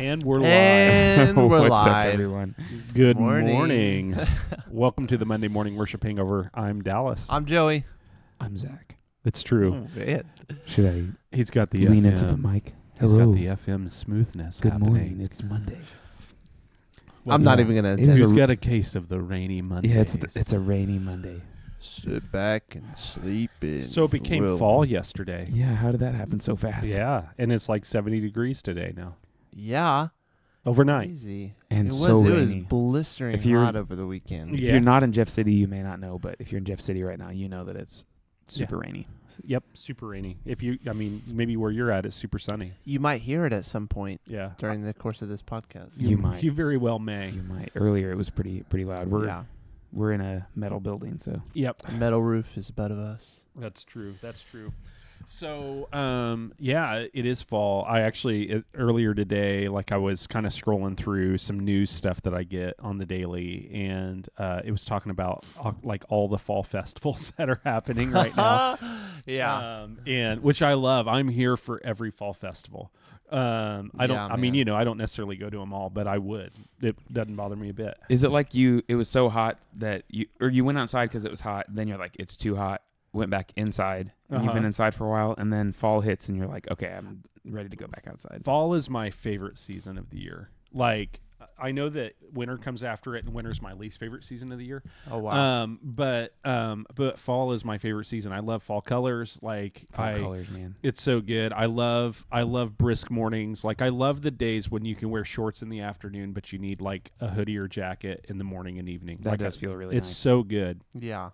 And we're live. And we're What's live. up, everyone? Good Morning. morning. Welcome to the Monday Morning Worship Hangover. I'm Dallas. I'm Joey. I'm Zach. It's true. Should I He's got the lean FM. into the mic? He's Hello. got the FM smoothness Good happening. morning. It's Monday. Well, I'm not yeah. even going to It is attempt. He's a- got a case of the rainy Mondays. Yeah, it's a rainy Monday. Sit back and sleep in. So it became fall yesterday. Yeah, how did that happen so fast? Yeah, and it's like 70 degrees today now. Yeah. Overnight. Crazy. And it so was, it was rainy. blistering If you're- hot over the weekend. If Yeah. you're not in Jeff City, you may not know, but if you're in Jeff City right now, you know that it's super rainy. Yep, super rainy. Maybe where you're at, it's super sunny. You might hear it at some point Yeah. during the course of this podcast. You might. You very well may. You might. Earlier, it was pretty loud. We're in a metal building, so Yep. A metal roof is above us. That's true. So, it is fall. I actually, earlier today, I was kind of scrolling through some news stuff that I get on the daily, and it was talking about, all the fall festivals that are happening right now. Yeah. And which I love. I'm here for every fall festival. I don't necessarily go to them all, but I would. It doesn't bother me a bit. is it like it was so hot that you went outside because it was hot, then you're like, it's too hot, went back inside, and you've been inside for a while, and then fall hits and you're like, okay, I'm ready to go back outside. Fall is my favorite season of the year. I know that winter comes after it, and winter's my least favorite season of the year. Oh, wow. But fall is my favorite season. I love fall colors. Fall colors, man. It's so good. I love brisk mornings. I love the days when you can wear shorts in the afternoon, but you need a hoodie or jacket in the morning and evening. That does feel really It's nice. so good. Yeah.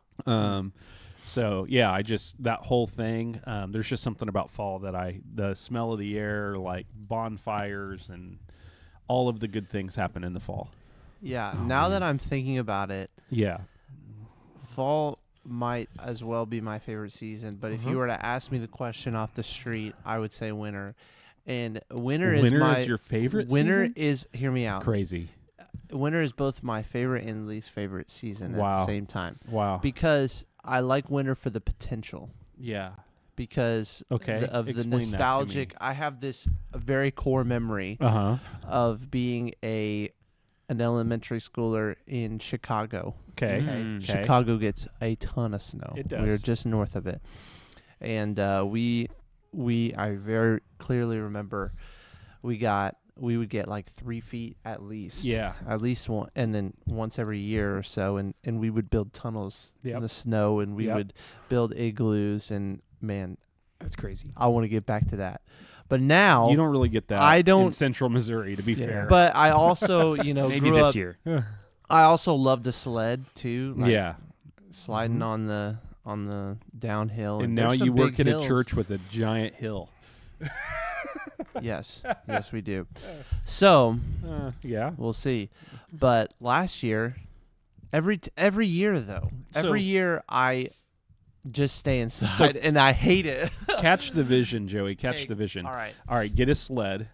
So yeah, that whole thing. There's just something about fall that the smell of the air, bonfires and all of the good things happen in the fall. Yeah. Oh, now man. that I'm thinking about it, Yeah. fall might as well be my favorite season, but if you were to ask me the question off the street, I would say winter. And winter is your favorite winter season? is hear me out. Crazy. Winter is both my favorite and least favorite season at Wow. the same time. Wow. Because I like winter for the potential. Yeah. Because Okay. of the Explain that to me. nostalgic. I have this very core memory Uh-huh. of being an elementary schooler in Chicago. Okay. Mm. Okay. Chicago gets a ton of snow. It does. We're just north of it, and I very clearly remember we would get 3 feet at least. Yeah. At least one, and then once every year or so, and we would build tunnels Yep. in the snow, and we Yep. would build igloos, and man, That's crazy. I want to get back to that. But now You don't really get that I don't- in central Missouri, to be fair. But I also, Maybe grew this up. year. I also love to sled too. yeah. Sliding on the downhill. And now there's some you work big at hills. a church with a giant hill. Yes, we do. So Yeah. we'll see. But last year, every year though, every year I just stay inside, and I hate it. Catch the vision, Joey. Catch Okay, the vision. All right. All right, get a sled.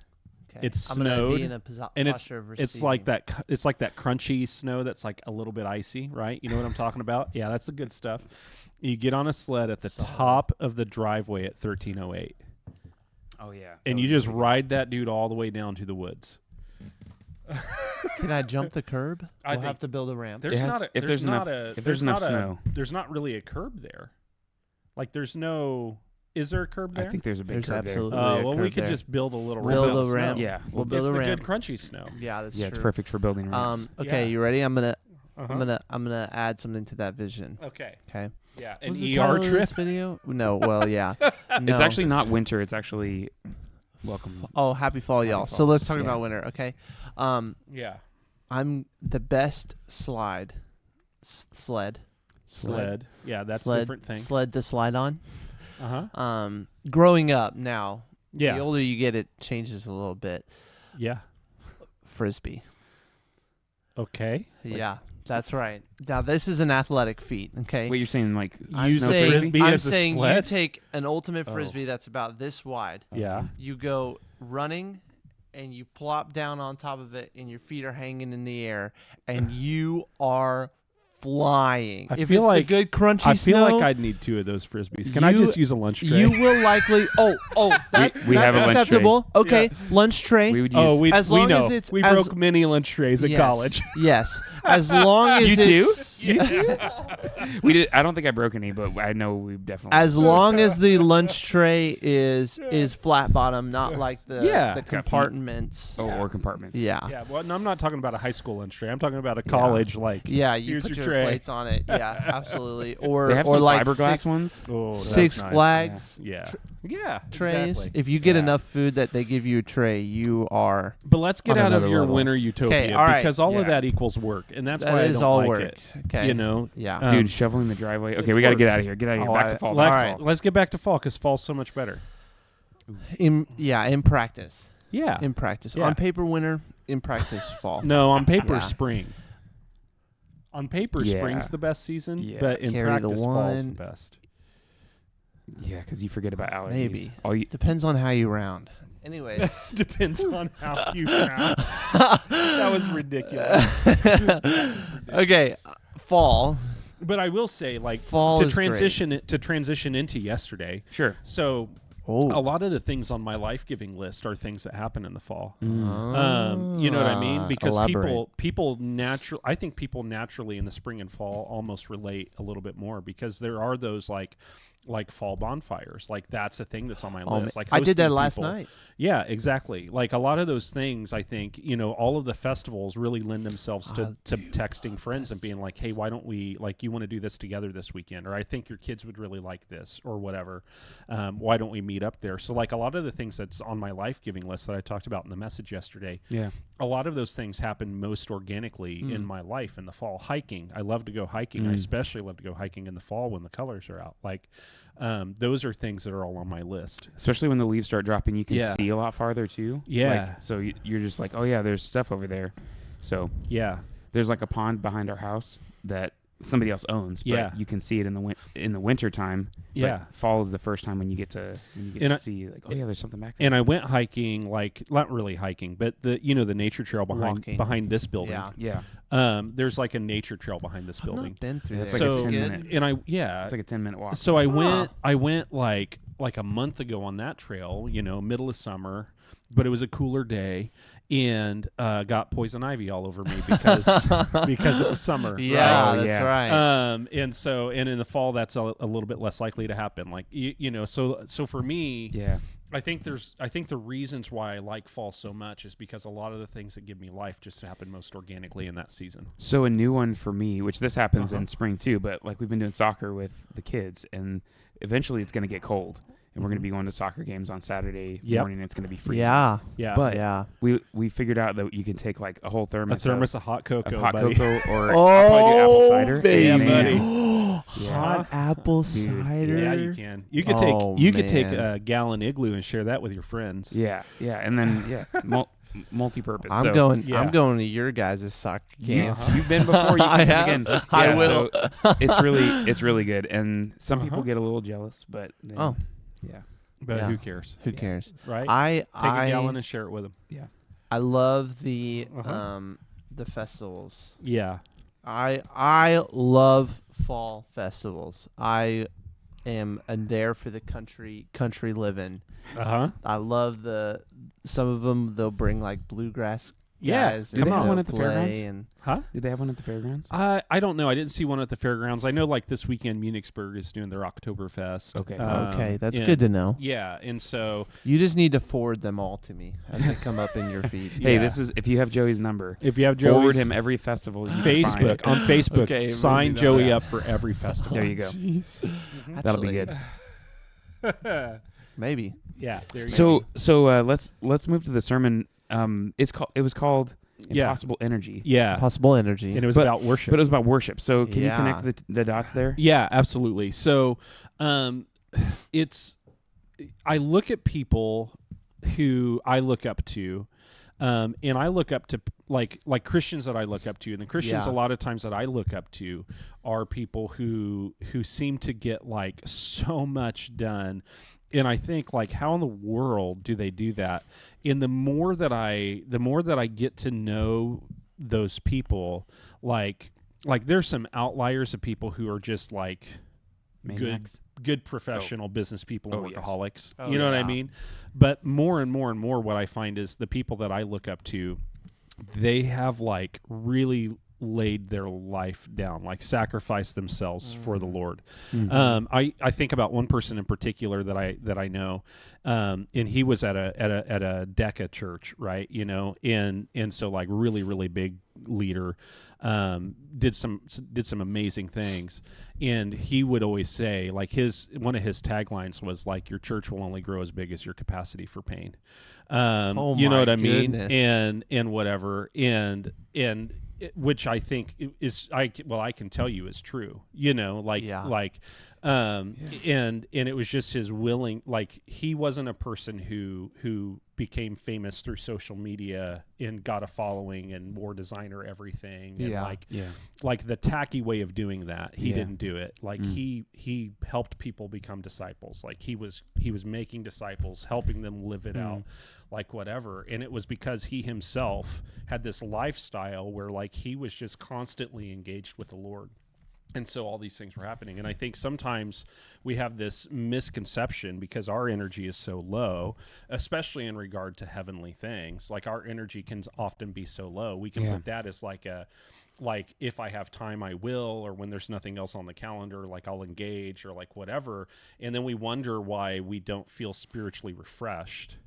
Okay. It's I'm gonna snowed, be in a and posture of it's like receiving. that. It's like that crunchy snow that's a little bit icy, right? You know what I'm talking about? Yeah, that's the good stuff. You get on a sled at the Solid. top of the driveway at 1308, Oh yeah. and you just ride that dude all the way down to the woods. Can I jump the curb? I We'll have think- to build a ramp. There's has- not a. if there's enough- if there's there's enough not snow. There's not really a curb there. There's no. Is there a curb there? I think there's a big There's curb absolutely- there. a Well, we curb could there. just build a little Build ramp. a of snow. ramp. Yeah, We'll It's build a the ramp. good crunchy snow. Yeah, that's Yeah, it's true. perfect for building ramps. Okay, Yeah. you ready? I'm gonna Uh-huh. I'm gonna add something to that vision. Okay. Okay. Yeah. What An was the ER title of trip. this video? No. Well, yeah. It's No. actually not winter. It's actually welcome. Oh, happy fall, y'all. So fall. let's talk Yeah. about winter. Okay. Yeah. I'm the best sled. Sled. Yeah, that's sled, different thing. Sled to slide on. Uh huh. Growing up now, Yeah. the older you get, it changes a little bit. Yeah. Frisbee. Okay. Yeah, that's right. Now this is an athletic feat. Okay. Wait, you're saying I'm snow saying, frisbee I'm as a saying you sled? take an ultimate Oh. frisbee that's about this wide. Yeah. You go running, and you plop down on top of it, and your feet are hanging in the air, and you are flying. I If feel it's like the good crunchy I feel snow, like I'd need 2 of those frisbees. Can I You- just use a lunch tray? you will likely. That's, we have that's a lunch tray. acceptable. Okay, lunch tray. We would use. we As we long know as it's- we as- broke many lunch trays in Yes, college. Yes, as long as You too? it's You too? We did. I don't think I broke any, but I know we've definitely. as long as the lunch tray is flat bottom, not like the Yeah. the It's got feet. compartments. or compartments. Yeah. Yeah, well, no, I'm not talking about a high school lunch tray. I'm talking about a college like. Yeah, you Here's put your your tray. plates on it. Yeah, absolutely. Or They have or some like fiberglass ones. Oh, that's Six nice. Flags Yeah, yeah, trays. exactly. If you get Yeah. enough food that they give you a tray, you are. But let's get on out of another your level. winter utopia 'Kay, all right. because all of Yeah. that equals work, and that's That why is I don't all like work. it. Okay. You know, Yeah. Dude, shoveling the driveway. Okay, it's we got to work. get out of here. Get out of here. Oh, Back I- to fall. let's Back to fall. let's get back to fall because fall's so much better. in practice. Yeah. In practice. Yeah. On paper, winter. In practice, fall. No, on paper, Yeah. spring. On paper, Yeah. spring's the best season, Yeah. but in Carry the practice, fall's the one. best. Yeah, because you forget about allergies. Maybe. All you, Depends on how you round. Anyways. Depends on how you round. That was ridiculous. Okay. Fall. But I will say, like, Fall to is great. transition into yesterday. sure. So Oh. a lot of the things on my life-giving list are things that happen in the fall. Mm. You know what I mean? Because Elaborate. people I think people naturally in the spring and fall almost relate a little bit more because there are those like fall bonfires. Like that's a thing that's on my list. Like I did that hosting last people. night. Yeah, exactly. Like a lot of those things, I think, all of the festivals really lend themselves to texting friends and being like, hey, why don't we, like, you want to do this together this weekend? Or I think your kids would really like this or whatever. Why don't we meet up there? So, like, a lot of the things that's on my life-giving list that I talked about in the message yesterday, Yeah. a lot of those things happen most organically in my life in the fall. Hiking. I love to go hiking. I especially love to go hiking in the fall when the colors are out. Like, those are things that are all on my list. Especially when the leaves start dropping, you can Yeah. see a lot farther too. Yeah. Like, so you're just like, oh yeah, there's stuff over there. So Yeah. there's like a pond behind our house that somebody else owns. But Yeah. you can see it in the winter time. Yeah. But fall is the first time when you get to And I- see like, oh yeah, there's something back there. And I went hiking, like not really hiking, but the nature trail Walking. behind this building. Yeah. yeah. There's like a nature trail behind this I've building. not been through It's there. like a So 10-minute. and It's like a 10-minute walk. so I went like a month ago on that trail, middle of summer, but it was a cooler day and got poison ivy all over me because it was summer. Yeah, Oh, that's yeah. right. And in the fall that's a little bit less likely to happen. Like so for me, yeah. I think the reasons why I like fall so much is because a lot of the things that give me life just happen most organically in that season. So a new one for me, which this happens in spring too, but like we've been doing soccer with the kids, and eventually it's going to get cold, and we're going to be going to soccer games on Saturday Yep. morning. And it's going to be freezing. Yeah. Yeah, But Yeah. we figured out that you can take like a whole a thermos, thermos of hot cocoa, of hot buddy. cocoa, or I'll probably do apple cider. baby. Yeah, And buddy. Hot apple Dude, cider. Yeah, you can. You could Oh, take man. a gallon igloo and share that with your friends. Yeah, and then multi-purpose. I'm So going. yeah. I'm going to your guys' soccer games. You've been before. You I can have. come again. I Yeah, will. So it's really good, and some people get a little jealous, but then, Oh. yeah, But Yeah. who cares? Who cares? Right? I Take a gallon and share it with them. I love the Uh-huh. the festivals. Yeah. I love fall festivals. I am there for the country living. Uh-huh. I love some of them. They'll bring like bluegrass Yeah. guys. Do and they have they'll one at the play fairgrounds? And Huh? Did they have one at the fairgrounds? I don't know. I didn't see one at the fairgrounds. I know like this weekend Munichsburg is doing their Oktoberfest. Okay. okay, that's and- good to know. Yeah, and so You just need to forward them all to me as they come up in your feed. Hey, yeah. this is if you have Joey's number, if you have forward Joey's him every festival. You can Facebook find. on Facebook, Okay, sign maybe not. Joey Yeah. up for every festival. There you go. Jeez. That'll be Actually, good. Maybe. Yeah. There you go. So let's move to the sermon. It was called Yeah. Impossible Energy. Yeah. Possible energy. And it was But- about worship. But it was about worship. So can Yeah. you connect the dots there? Yeah, absolutely. So, I look at people who I look up to, and I look up to like Christians that I look up to, and the Christians Yeah. a lot of times that I look up to are people who seem to get like so much done. And I think like, how in the world do they do that? And the more that I get to know those people, like like there's some outliers of people who are just like Maniacs. good professional business people and Oh, yes. workaholics. Oh, You know what I yeah. mean? But more and more and more, what I find is the people that I look up to, they have like really laid their life down, like sacrificed themselves for the Lord. Mhm. I think about one person in particular that I know, and he was at a Decca church, right? You know, and so like really big leader, did some amazing things, and he would always say like one of his taglines was like, your church will only grow as big as your capacity for pain. Oh You know my what I mean? goodness. And whatever, which I think is I can tell you is true. You know, like Yeah. and it was just his willing, like he wasn't a person who became famous through social media and got a following and wore designer everything and Yeah. like the tacky way of doing that. He Yeah. didn't do it. Like he helped people become disciples. Like he was making disciples, helping them live it out, like whatever. And it was because he himself had this lifestyle where like he was just constantly engaged with the Lord. And so all these things were happening. And I think sometimes we have this misconception because our energy is so low, especially in regard to heavenly things. Like our energy can often be so low. We can put that as like if I have time, I will, or when there's nothing else on the calendar, like I'll engage or like whatever. And then we wonder why we don't feel spiritually refreshed,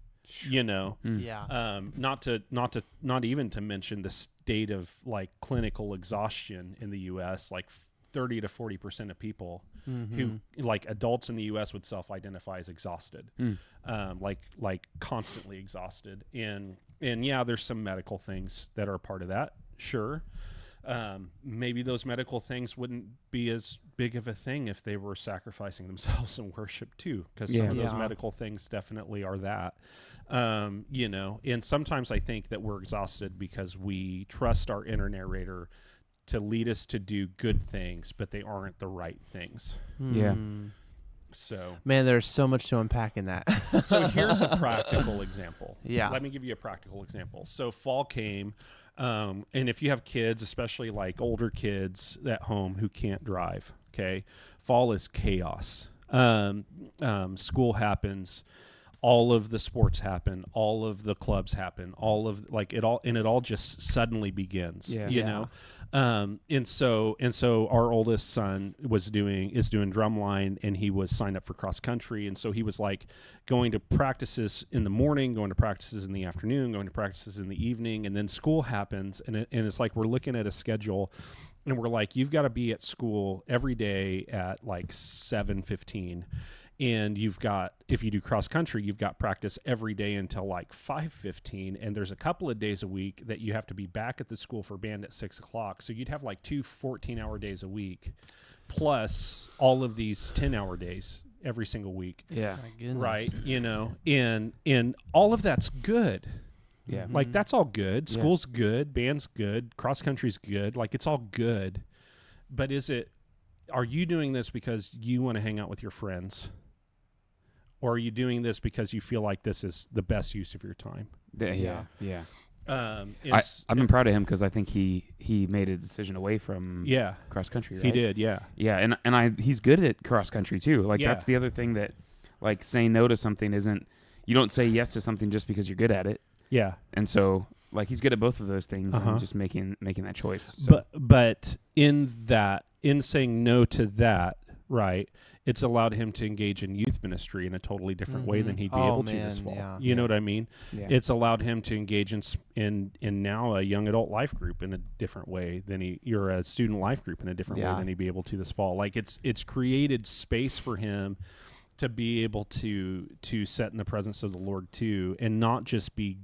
you know? Yeah. Not even to mention the state of like clinical exhaustion in the U.S., like 30 to 40% of people who like adults in the U.S. would self-identify as exhausted, like constantly exhausted. And yeah, there's some medical things that are a part of that. Sure. Maybe those medical things wouldn't be as big of a thing if they were sacrificing themselves in worship too, because some of those medical things definitely are that. You know, and sometimes I think that we're exhausted because we trust our inner narrator to lead us to do good things, but they aren't the right things. Yeah. So, Man, there's so much to unpack in that. so here's a practical example. Yeah. Let me give you a practical example. So fall came, and if you have kids, especially like older kids at home who can't drive, okay, fall is chaos. School happens. All of the sports happen, all of the clubs happen, all of like it all just suddenly begins, you know? And so our oldest son is doing drumline, and he was signed up for cross country. And so he was like going to practices in the morning, going to practices in the afternoon, going to practices in the evening. And then school happens, and it's like, we're looking at a schedule and we're like, you've got to be at school every day at like 7:15. And you've got, if you do cross country, you've got practice every day until like 5:15. And there's a couple of days a week that you have to be back at the school for band at 6:00. So you'd have like 2 14-hour days a week, plus all of these 10-hour days every single week. Yeah. My goodness. Right. You know, and all of that's good. Yeah. Like that's all good. School's good. Band's good. Cross country's good. Like it's all good. But are you doing this because you want to hang out with your friends? Or are you doing this because you feel like this is the best use of your time? Yeah. I've been proud of him because I think he made a decision away from cross country. Right? He did, yeah. And he's good at cross country too. Like Yeah. that's the other thing, that like saying no to something isn't, you don't say yes to something just because you're good at it. Yeah. And so like he's good at both of those things and just making that choice. So. But in saying no to that, right, it's allowed him to engage in youth ministry in a totally different way than he'd be able to this fall. Yeah. You know what I mean? Yeah. It's allowed him to engage in now a young adult life group in a different way than you're a student life group in a different way than he'd be able to this fall. Like it's created space for him to be able to set in the presence of the Lord too, and not just be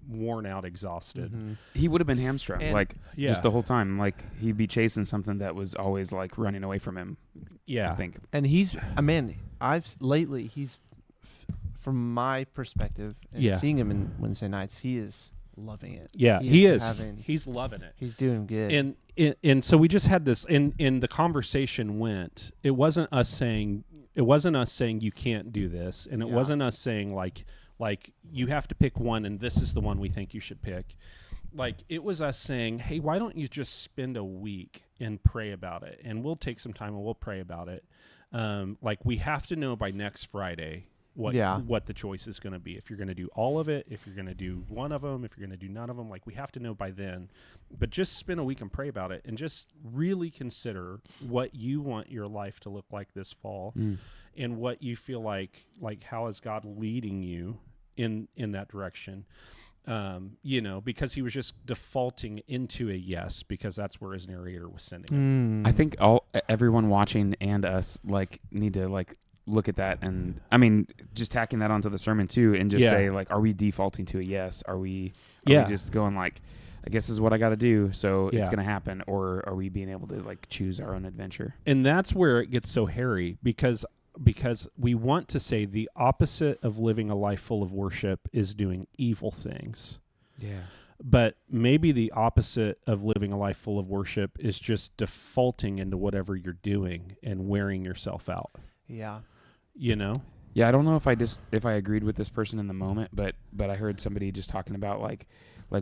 worn out, exhausted. He would have been hamstrung, And- just the whole time. Like he'd be chasing something that was always like running away from him. Yeah. I think. And he's from my perspective and seeing him in Wednesday nights, he is loving it. Yeah, he is. He's loving it. He's doing good. And so we just had this, and the conversation went, it wasn't us saying you can't do this, and it wasn't us saying like Like, you have to pick one, and this is the one we think you should pick. Like, it was us saying, hey, why don't you just spend a week and pray about it? And we'll take some time and we'll pray about it. Like, we have to know by next Friday what the choice is going to be. If you're going to do all of it, if you're going to do one of them, if you're going to do none of them, like, we have to know by then. But just spend a week and pray about it, and just really consider what you want your life to look like this fall, and what you feel like how is God leading you in that direction. Because he was just defaulting into a yes, because that's where his narrator was sending him. I think everyone watching and us need to look at that, and I mean, just tacking that onto the sermon too, and just say, like, are we defaulting to a yes? Are we just going like, I guess this is what I got to do, so it's going to happen, or are we being able to choose our own adventure? And that's where it gets so hairy, because we want to say the opposite of living a life full of worship is doing evil things. Yeah. But maybe the opposite of living a life full of worship is just defaulting into whatever you're doing and wearing yourself out. Yeah. Yeah, I don't know if I agreed with this person in the moment, but I heard somebody just talking about like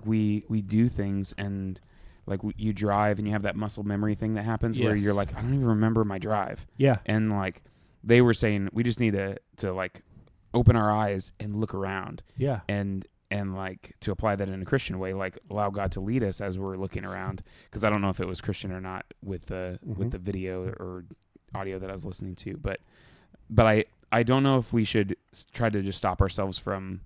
we do things, and you drive and you have that muscle memory thing that happens where you're like, I don't even remember my drive. Yeah. And they were saying we just need to open our eyes and look around. Yeah. And to apply that in a Christian way, allow God to lead us as we're looking around. Because I don't know if it was Christian or not with the video or audio that I was listening to, but I don't know if we should try to just stop ourselves from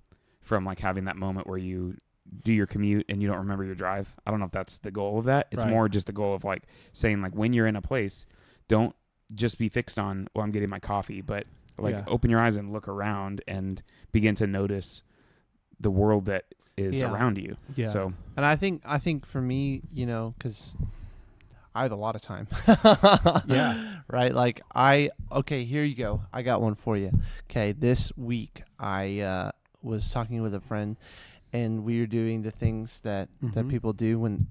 having that moment where you do your commute and you don't remember your drive. I don't know if that's the goal of that. It's more just the goal of saying when you're in a place, don't just be fixed on, well, I'm getting my coffee, but open your eyes and look around and begin to notice the world that is around you. Yeah. So, and I think for me, because I have a lot of time. Yeah. Right. Okay, here you go. I got one for you. Okay. This week I was talking with a friend, and we were doing the things that people do when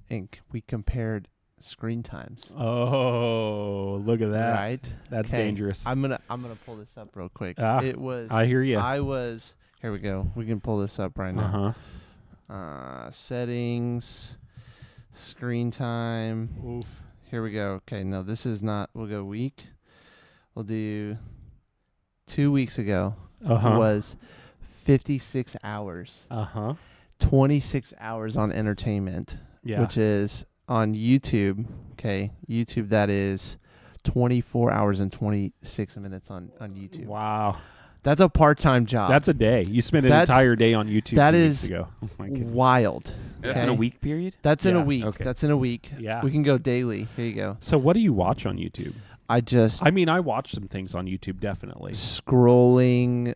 we compared screen times. Oh, look at that. Right. That's dangerous. I'm gonna pull this up real quick. It was. I hear you. Here we go. We can pull this up right now. Settings, screen time. Oof. Here we go. Okay, no, this is not. We'll go week. We'll do 2 weeks ago. Was 56 hours. 26 hours on entertainment. Yeah. Which is on YouTube. Okay, YouTube, that is 24 hours and 26 minutes on YouTube. Wow. That's a part-time job. That's a day. You spent an entire day on YouTube that 2 is weeks ago. Oh my goodness. Wild. That's in a week period? That's in a week. Okay. That's in a week. Yeah. We can go daily. Here you go. So what do you watch on YouTube? I watch some things on YouTube, definitely. Scrolling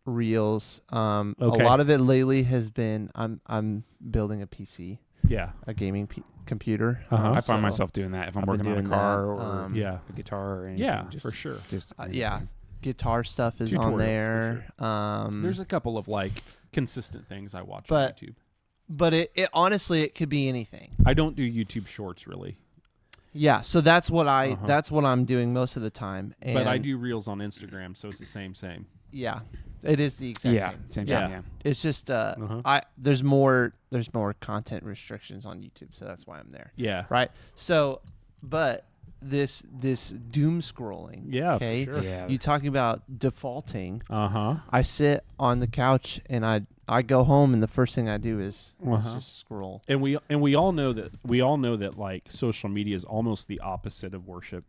reels. Okay. A lot of it lately has been I'm building a PC. Yeah. A gaming computer. I find myself doing that if I'm working on a car or a guitar or anything. Yeah, for sure. Guitar stuff is Tutorials, on there. for sure. There's a couple of consistent things I watch on YouTube. But it honestly, it could be anything. I don't do YouTube Shorts really. Yeah, so that's what I'm doing most of the time. But I do Reels on Instagram, so it's the same. Yeah, it is the exact same. Yeah. It's just there's more content restrictions on YouTube, so that's why I'm there. Yeah. Right. So, but this doom scrolling. Yeah. Okay. For sure. Yeah. You talking about defaulting? I sit on the couch and I go home, and the first thing I do is just scroll. And we all know that like social media is almost the opposite of worship.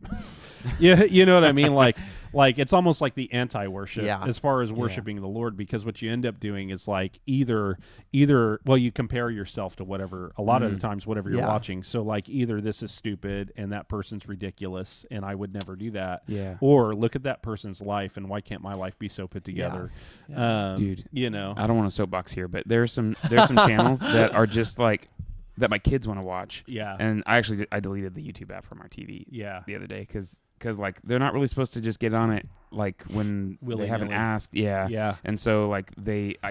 Yeah, you know what I mean? Like it's almost like the anti-worship as far as worshiping the Lord, because what you end up doing is either you compare yourself to whatever, a lot of the times whatever you're watching. So either this is stupid and that person's ridiculous and I would never do that. Yeah. Or look at that person's life and why can't my life be so put together? Yeah. Dude, I don't want to soapbox here, but there's some channels that are just that my kids want to watch. Yeah. And I deleted the YouTube app from our TV the other day because they're not really supposed to just get on it when they haven't asked. Yeah. And so I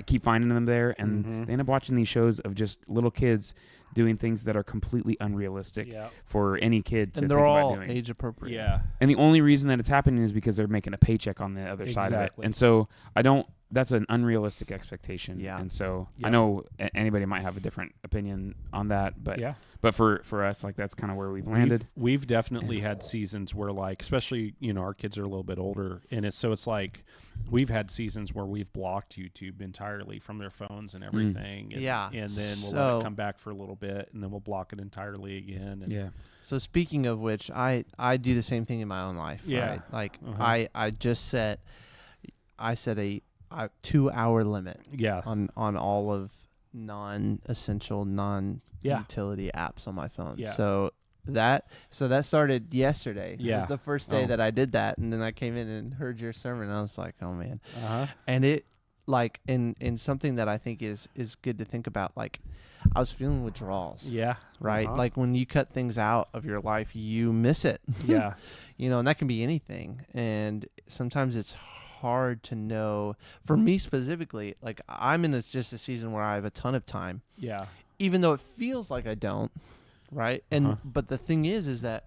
keep finding them there, and they end up watching these shows of just little kids doing things that are completely unrealistic for any kid to think about doing. And they're all age appropriate. Yeah. And the only reason that it's happening is because they're making a paycheck on the other side of it. And so I don't that's an unrealistic expectation. Yeah. And so Yeah. I know anybody might have a different opinion on that, but Yeah. but for us, like that's kind of where we've landed. We've definitely had seasons where, like, especially, our kids are a little bit older, and it's like we've had seasons where we've blocked YouTube entirely from their phones and everything. And, Yeah. and then we'll let So- it come back for a little bit, and then we'll block it entirely again. And Yeah. So speaking of which, I do the same thing in my own life. Yeah. Right? Like Uh-huh. I just set a 2-hour limit Yeah. on all of non-essential, non-utility apps on my phone. Yeah. So that started yesterday. It Yeah. was the first day Oh. that I did that, and then I came in and heard your sermon, and I was like, oh man. Uh-huh. And it, like, in something that I think is good to think about, like, I was feeling withdrawals. Yeah. Right? Uh-huh. Like when you cut things out of your life, you miss it. Yeah. And that can be anything. And sometimes it's hard to know. For me specifically, like I'm in just a season where I have a ton of time, Yeah. even though it feels like I don't. Right? And Uh-huh. but the thing is that,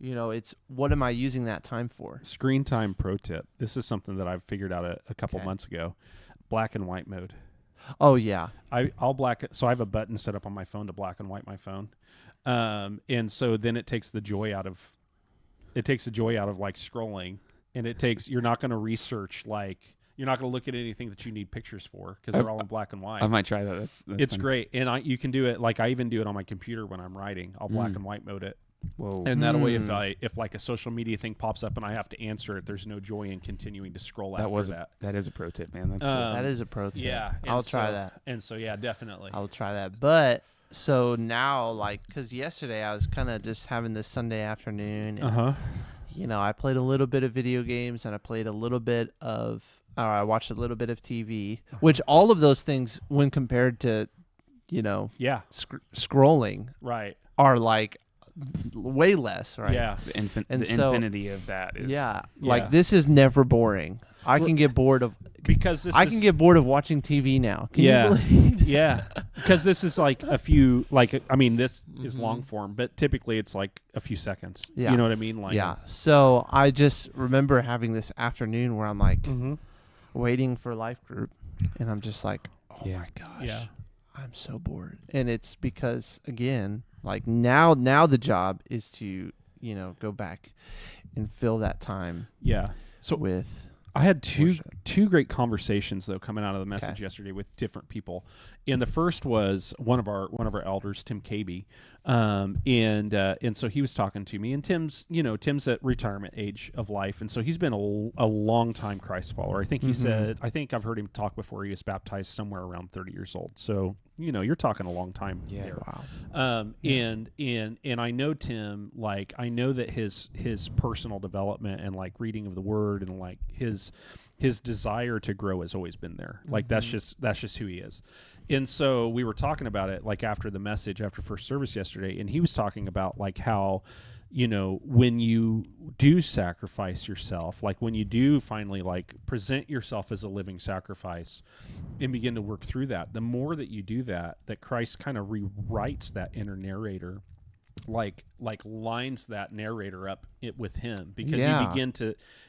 it's what am I using that time for? Screen time pro tip. This is something that I've figured out a couple Okay. months ago. Black and white mode. Oh yeah. I'll black it. So I have a button set up on my phone to black and white my phone. And so then it takes the joy out of like scrolling, and you're not going to research, like, you're not going to look at anything that you need pictures for because they're all in black and white. I might try that. That's It's funny. great. And you can do it. Like I even do it on my computer when I'm writing. I'll black Mm. and white mode it. Whoa. And that way, Mm. if like a social media thing pops up and I have to answer it, there's no joy in continuing to scroll that after was that. that is a pro tip, man. That's cool. That is a pro tip. Yeah, and I'll try so- that. And so, yeah, definitely. I'll try that. But so now, like, because yesterday I was kind of just having this Sunday afternoon, and, Uh-huh. I played a little bit of video games, and I played a little bit of, I watched a little bit of TV, which all of those things, when compared to, Yeah. scrolling, Right. are like way less, right? Yeah. The, And the so- infinity of that is Yeah. Yeah. Like this is never boring. I can get bored of. Because this I is, can get bored of watching TV now. Can Yeah. you believe? yeah. Because this is like a few, like, I mean, this is Mhm. long form, but typically it's like a few seconds. Yeah. You know what I mean? Like, Yeah. So I just remember having this afternoon where I'm like Mm-hmm. waiting for life group, and I'm just like, oh Yeah. my gosh, Yeah. I'm so bored. And it's because, again, like now the job is to go back and fill that time Yeah. So with I had worship. two great conversations though coming out of the message Okay. yesterday with different people, and the first was one of our elders, Tim Caby, and so he was talking to me, and Tim's at retirement age of life, and so he's been a long time Christ follower. I think he said, I think I've heard him talk before, he was baptized somewhere around 30 years old. So you're talking a long time Yeah. there. Wow. And I know Tim, like I know that his personal development and like reading of the word and like his desire to grow has always been there. Like that's just who he is. And so we were talking about it like after the message, after first service yesterday, and he was talking about like how, when you do sacrifice yourself, like when you do finally like present yourself as a living sacrifice and begin to work through that, the more that you do that Christ kind of rewrites that inner narrator, like lines that narrator up with him, because Yeah.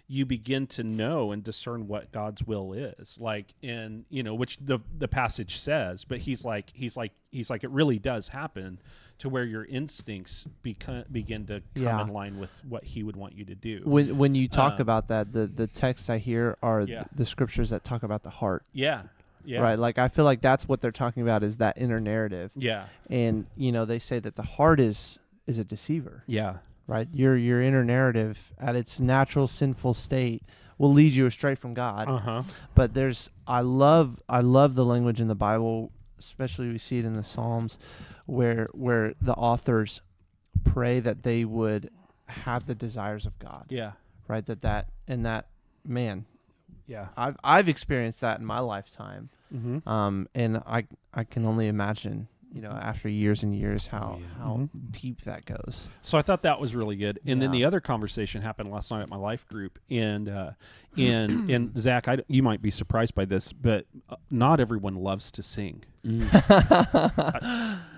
you begin to know and discern what God's will is, like, and which the passage says, but he's like it really does happen to where your instincts begin to come Yeah. in line with what he would want you to do. When you talk Um, about that, the texts I hear are Yeah. the scriptures that talk about the heart. Yeah. Yeah. Right. Like I feel like that's what they're talking about, is that inner narrative. Yeah. And they say that the heart is a deceiver. Yeah. Right. Your inner narrative at its natural sinful state will lead you astray from God. Uh-huh. But I love the language in the Bible, especially we see it in the Psalms, where the authors pray that they would have the desires of God. Yeah. Right. That man, Yeah. I've experienced that in my lifetime. Mm-hmm. And I can only imagine, after years and years how Mhm. deep that goes. So I thought that was really good. And then Yeah. the other conversation happened last night at my life group, and Zach, you might be surprised by this, but not everyone loves to sing.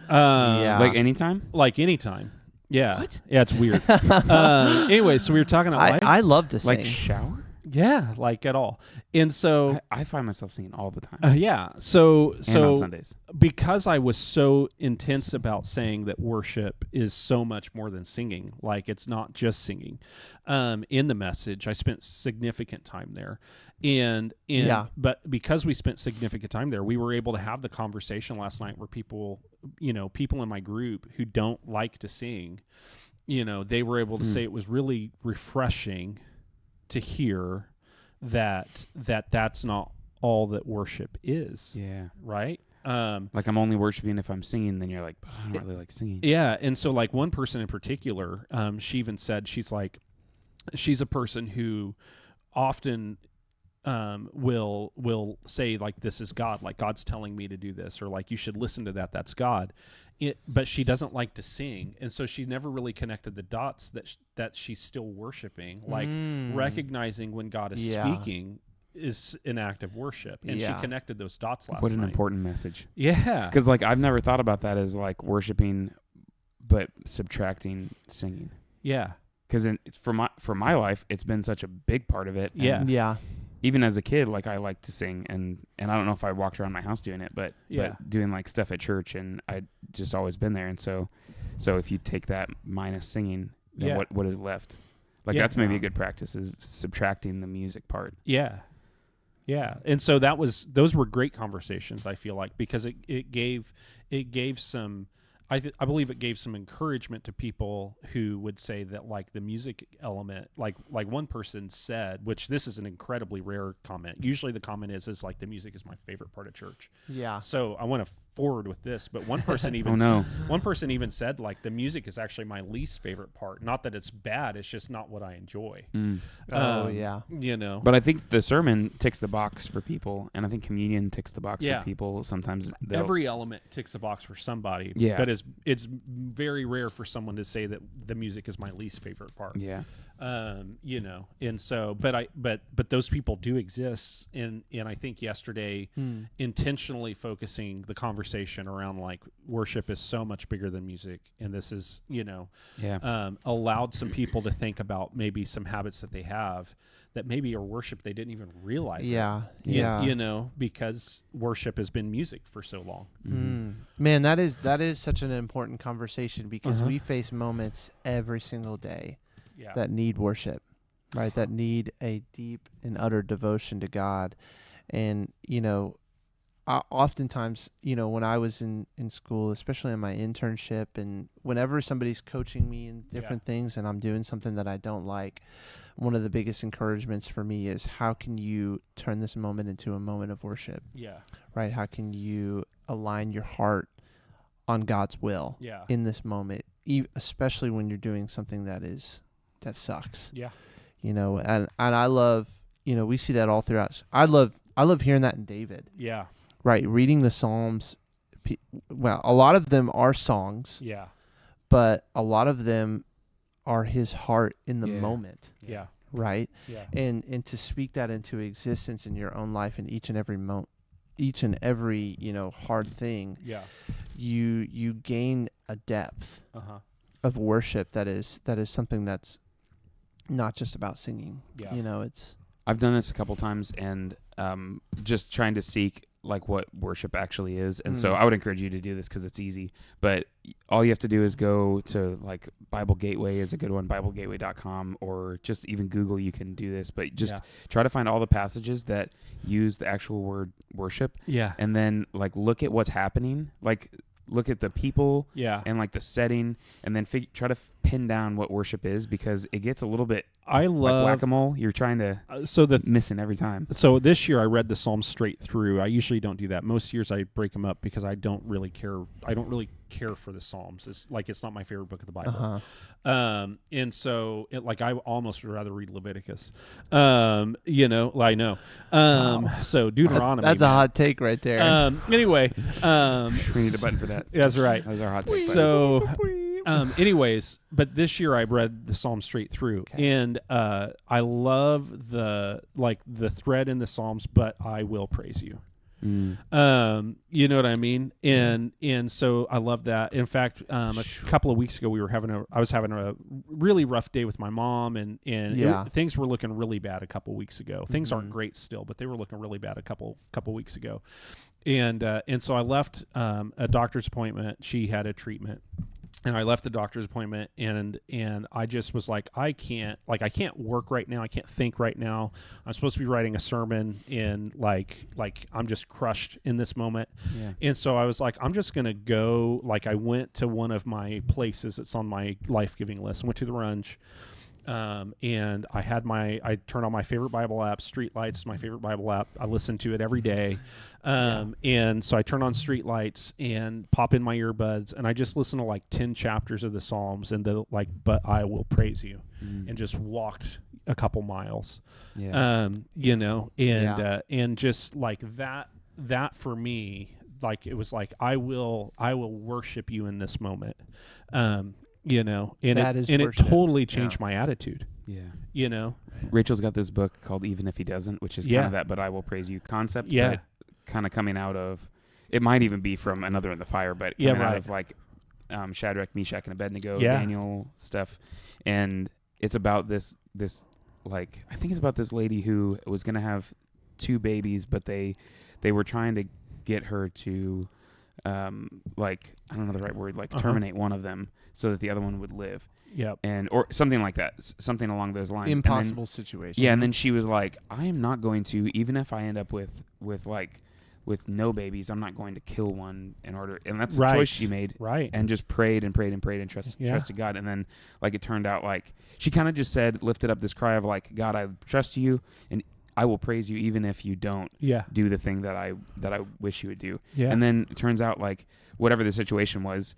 Yeah. Like anytime? Like anytime. Yeah. What? Yeah, it's weird. Anyway, so we were talking about life. I love to sing. Like shower? Yeah, like at all. And so I find myself singing all the time. yeah. So and on Sundays. because I was so intense about saying that worship is so much more than singing, like it's not just singing. In the message, I spent significant time there, but because we spent significant time there, we were able to have the conversation last night where people in my group who don't like to sing, they were able to say it was really refreshing to hear that's not all that worship is. Yeah. Right. Like I'm only worshiping if I'm singing, then you're like, but I don't really like singing. Yeah. And so like one person in particular, she even said, she's a person who often will say like, this is God, like God's telling me to do this, or like you should listen to that's God. But she doesn't like to sing, and so she's never really connected the dots that she's still worshiping, like recognizing when God is speaking is an act of worship, and she connected those dots last night. What an important message. Yeah, because like I've never thought about that as like worshiping, but subtracting singing. Yeah, because for my life, it's been such a big part of it. Yeah. Even as a kid, like I liked to sing, and I don't know if I walked around my house doing it, but doing like stuff at church, and I just always been there. And so if you take that minus singing, then what is left? Like that's maybe a good practice, is subtracting the music part. Yeah. Yeah. And so those were great conversations, I feel like, because it gave some, I believe it gave some encouragement to people who would say that like the music element, like one person said, which this is an incredibly rare comment. Usually the comment is like the music is my favorite part of church. Yeah. So I want to forward with this, but one person even one person even said like the music is actually my least favorite part. Not that it's bad, it's just not what I enjoy. But I think the sermon ticks the box for people, and I think communion ticks the box for people. Sometimes every element ticks the box for somebody. But it's very rare for someone to say that the music is my least favorite part. And so but those people do exist, and I think yesterday intentionally focusing the conversation around like worship is so much bigger than music, and this is allowed some people to think about maybe some habits that they have that maybe are worship they didn't even realize because worship has been music for so long. Man, that is such an important conversation, because we face moments every single day that need worship, right? That need a deep and utter devotion to God. And, oftentimes, when I was in school, especially in my internship, and whenever somebody's coaching me in different things and I'm doing something that I don't like, one of the biggest encouragements for me is, how can you turn this moment into a moment of worship? Yeah. Right? How can you align your heart on God's will in this moment, especially when you're doing something that sucks. Yeah. And I love, we see that all throughout. I love hearing that in David. Yeah. Right. Reading the Psalms. Well, a lot of them are songs. Yeah. But a lot of them are his heart in the moment. Yeah. Right. Yeah. And to speak that into existence in your own life in each and every hard thing. Yeah. You gain a depth of worship that is something that's not just about singing. Yeah. I've done this a couple times, and just trying to seek like what worship actually is. And so I would encourage you to do this, because it's easy. But all you have to do is go to like Bible Gateway is a good one, BibleGateway.com, or just even Google. You can do this, but just try to find all the passages that use the actual word worship. Yeah. And then like look at what's happening. Like look at the people and like the setting, and then try to pin down what worship is, because it gets a little bit like whack-a-mole. You're trying to missing every time. So this year I read the Psalms straight through. I usually don't do that. Most years I break them up because I don't really care. I don't really care for the Psalms. It's not my favorite book of the Bible. And so I almost would rather read Leviticus. I know. So Deuteronomy. That's a hot take right there. Anyway, we need a button for that. That's right. That's our hot take. So. Anyways, but this year I read the Psalm straight through, and I love the thread in the Psalms, but I will praise you. You know what I mean? And so I love that. In fact, a couple of weeks ago, I was having a really rough day with my mom, and things were looking really bad a couple weeks ago. Things aren't great still, but they were looking really bad a couple weeks ago. And so I left a doctor's appointment. She had a treatment. And I left the doctor's appointment, and I just was like, I can't work right now. I can't think right now. I'm supposed to be writing a sermon, and like I'm just crushed in this moment. Yeah. And so I was like, I'm just going to go. Like, I went to one of my places that's on my life-giving list. I went to the Runge. And I turned on my favorite Bible app. Streetlights is my favorite Bible app. I listen to it every day. And so I turn on Streetlights and pop in my earbuds, and I just listen to like 10 chapters of the Psalms, and but I will praise you, and just walked a couple miles. And just like that for me, like, it was like, I will worship you in this moment. And it totally changed my attitude. Yeah. Rachel's got this book called Even If He Doesn't, which is kind of that, but I will praise you concept. Yeah. But kind of coming out of, it might even be from Another in the Fire, but coming out of like Shadrach, Meshach, and Abednego, Daniel stuff. And it's about this like, I think it's about this lady who was going to have 2 babies, but they were trying to get her to, like, I don't know the right word, like terminate one of them so that the other one would live. Yep. Or something like that, something along those lines. Impossible situation. Yeah, and then she was like, I am not going to, even if I end up with no babies, I'm not going to kill one in order. And that's the choice she made. Right. And just prayed and trusted God. And then, like, it turned out like she kind of just lifted up this cry of like, God, I trust you, and I will praise you even if you don't do the thing that I wish you would do. Yeah. And then it turns out like whatever the situation was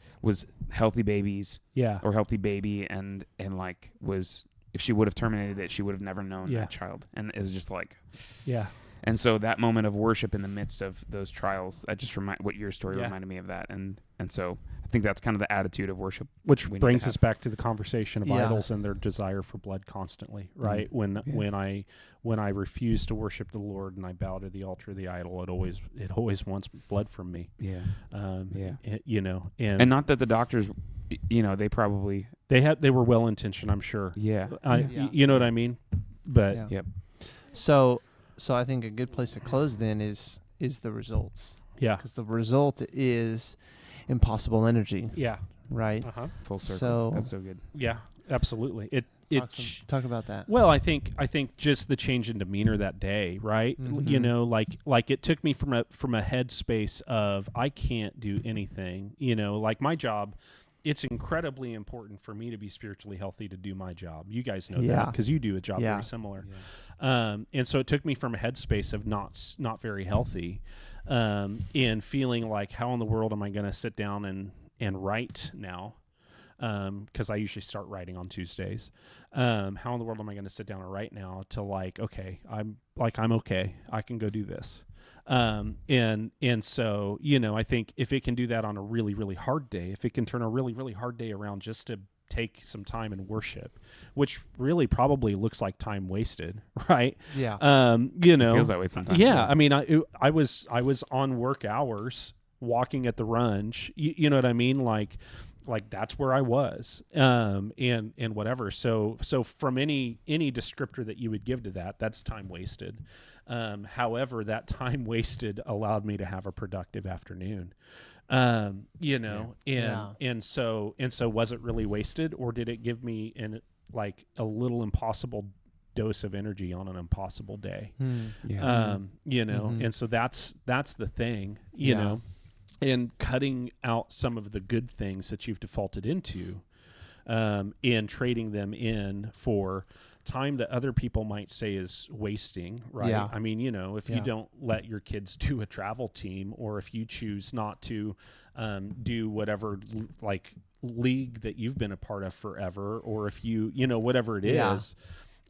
healthy babies. Yeah. Or healthy baby, and like was, if she would have terminated it, she would have never known that child. And it was just like, And so that moment of worship in the midst of those trials, that just what your story reminded me of that. And so I think that's kind of the attitude of worship. Which brings us back to the conversation of idols and their desire for blood constantly, right? When I refuse to worship the Lord and I bow to the altar of the idol, it always wants blood from me. Yeah. And not that the doctors, they probably they were well intentioned, I'm sure. Yeah. You know what I mean? But yep. So I think a good place to close then is the results. Yeah. Because the result is impossible energy. Yeah. Right. Full circle. So that's so good. Yeah. Absolutely. Talk about that. Well, I think just the change in demeanor that day, right? Like it took me from a headspace of I can't do anything. Like my job. It's incredibly important for me to be spiritually healthy to do my job. You guys know that because you do a job very similar. Yeah. And so it took me from a headspace of not very healthy, and feeling like, how in the world am I going to sit down and write now? Because I usually start writing on Tuesdays. How in the world am I going to sit down and write now? To like, okay, I'm okay. I can go do this. And so, I think if it can do that on a really, really hard day, if it can turn a really, really hard day around just to take some time and worship, which really probably looks like time wasted, right? Yeah. It feels that way sometimes. Yeah. I mean, I was on work hours walking at the Runge, you know what I mean? Like that's where I was, and whatever. So from any descriptor that you would give to that, that's time wasted. However, that time wasted allowed me to have a productive afternoon. And so was it really wasted, or did it give me a little impossible dose of energy on an impossible day? And so that's the thing, you know. And cutting out some of the good things that you've defaulted into, and trading them in for time that other people might say is wasting, right? Yeah. I mean, if you don't let your kids do a travel team, or if you choose not to do whatever league that you've been a part of forever, or if you whatever it is,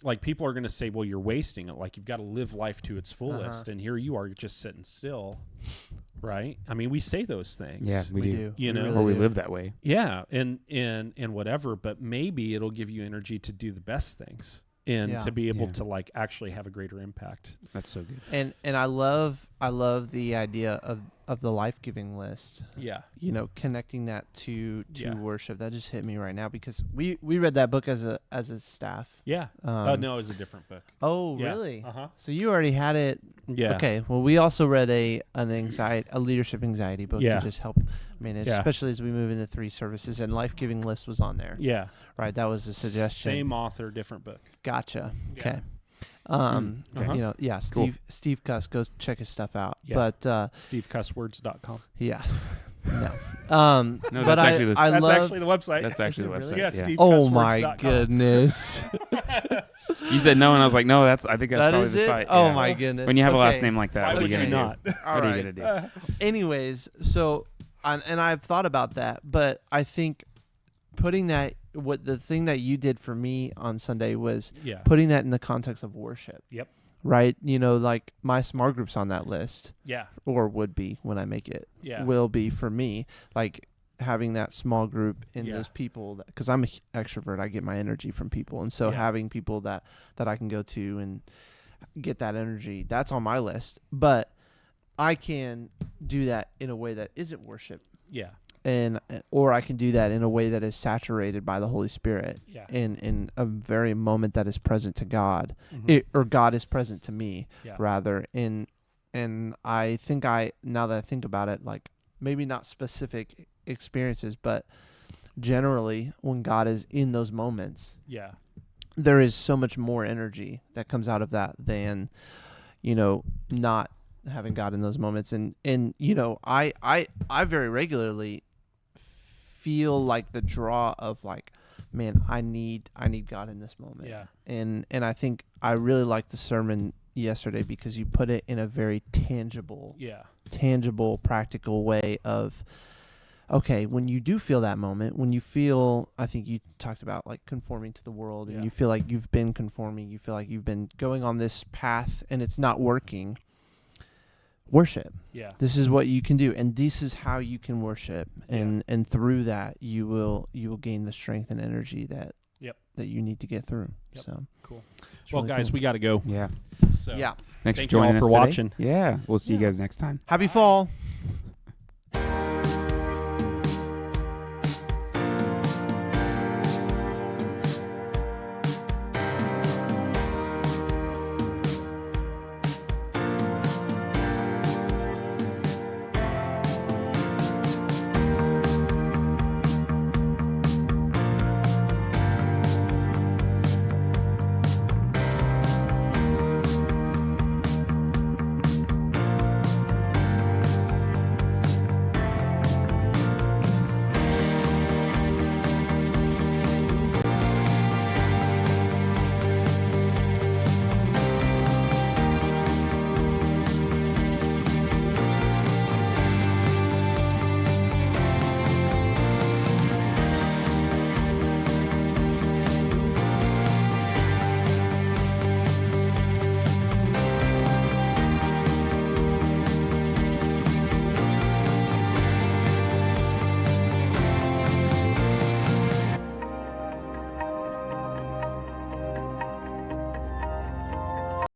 like, people are going to say, well, you're wasting it. Like, you've got to live life to its fullest. And here you are, you're just sitting still. Right. I mean, we say those things. Yeah, we do. Or we live that way. Yeah. And whatever, but maybe it'll give you energy to do the best things, and Yeah. to be able Yeah. to like actually have a greater impact. That's so good. And I love the idea of the life-giving list. Yeah. You know, connecting that to Yeah. worship. That just hit me right now because we read that book as a staff. Yeah. No, it was a different book. Oh, Yeah. really? Uh-huh. So you already had it. Yeah. Okay. Well, we also read a leadership anxiety book Yeah. to just help manage, Yeah. especially as we move into 3 services. And life-giving list was on there. Yeah. Right. That was a suggestion. Same author, different book. Gotcha. Yeah. Okay. Okay. You know, yeah. Cool. Steve Cuss, go check his stuff out. Yeah. But SteveCusswords.com. yeah. No. No, but that's actually the- I That's love. actually the website. That's actually the Really? website. yeah, Yeah. Oh my SteveCusswords.com. goodness. You said no, and I was like, no. I think that's That probably is the it. site. Oh yeah. my goodness. When you have a last Okay. name like that, Why what are would you you gonna not? do? All What are right. you gonna do? Anyways, so and I've thought about that, but I think putting that the thing that you did for me on Sunday was Yeah. putting that in the context of worship. Yep. Right? You know, like my small group's on that list, Yeah. or would be when I make it. Yeah. Will be for me, like having that small group and Yeah. those people, because I'm an extrovert, I get my energy from people, and so Yeah. having people that I can go to and get that energy, that's on my list. But I can do that in a way that isn't worship, Yeah. and or I can do that in a way that is saturated by the Holy Spirit, Yeah. in a very moment that is present to God, Mhm. or God is present to me, Yeah. rather. And I think now that I think about it, like maybe not specific experiences, but generally when God is in those moments, Yeah. there is so much more energy that comes out of that than, you know, not having God in those moments. And you know, I very regularly feel like the draw of like, man, I need God in this moment. Yeah. And I think I really liked the sermon yesterday because you put it in a very tangible, Yeah. practical way of, okay, when you do feel that moment, when you feel, I think you talked about like conforming to the world, and Yeah. you feel like you've been conforming, you feel like you've been going on this path and it's not working. Worship. Yeah. This is what you can do, and this is how you can worship, and through that you will gain the strength and energy that that you need to get through. Yep. So Cool. it's Well, really guys, cool. we got to go. Yeah. So yeah. Thanks Thank for you all joining us for today. watching. Yeah. We'll see you Yeah. guys next time. Happy fall.